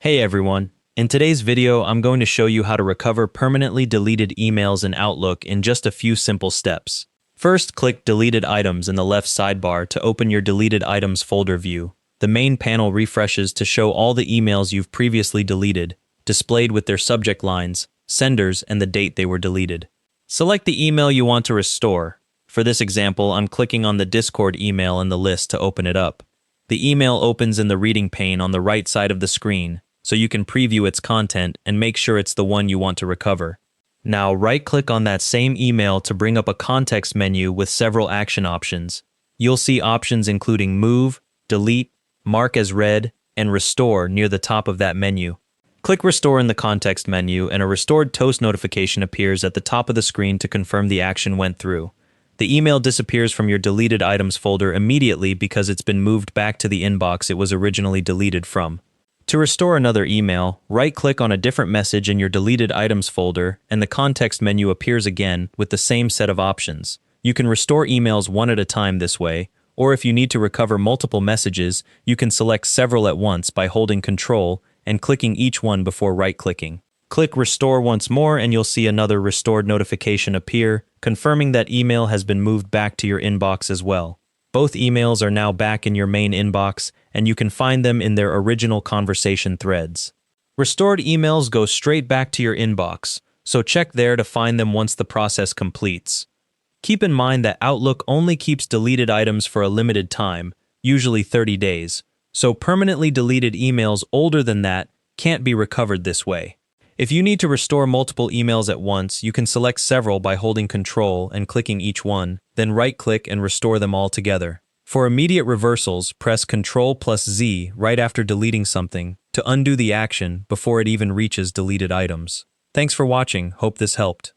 Hey everyone, in today's video I'm going to show you how to recover permanently deleted emails in Outlook in just a few simple steps. First, click Deleted Items in the left sidebar to open your Deleted Items folder view. The main panel refreshes to show all the emails you've previously deleted, displayed with their subject lines, senders, and the date they were deleted. Select the email you want to restore. For this example, I'm clicking on the Discord email in the list to open it up. The email opens in the reading pane on the right side of the screen, so you can preview its content and make sure it's the one you want to recover. Now right-click on that same email to bring up a context menu with several action options. You'll see options including Move, Delete, Mark as Read, and Restore near the top of that menu. Click Restore in the context menu and a restored toast notification appears at the top of the screen to confirm the action went through. The email disappears from your deleted items folder immediately because it's been moved back to the inbox it was originally deleted from. To restore another email, right-click on a different message in your deleted items folder and the context menu appears again with the same set of options. You can restore emails one at a time this way, or if you need to recover multiple messages, you can select several at once by holding Control and clicking each one before right-clicking. Click Restore once more and you'll see another restored notification appear, confirming that email has been moved back to your inbox as well. Both emails are now back in your main inbox, and you can find them in their original conversation threads. Restored emails go straight back to your inbox, so check there to find them once the process completes. Keep in mind that Outlook only keeps deleted items for a limited time, usually 30 days, so permanently deleted emails older than that can't be recovered this way. If you need to restore multiple emails at once, you can select several by holding Control and clicking each one, then right-click and restore them all together. For immediate reversals, press Ctrl+Z right after deleting something to undo the action before it even reaches deleted items. Thanks for watching, hope this helped.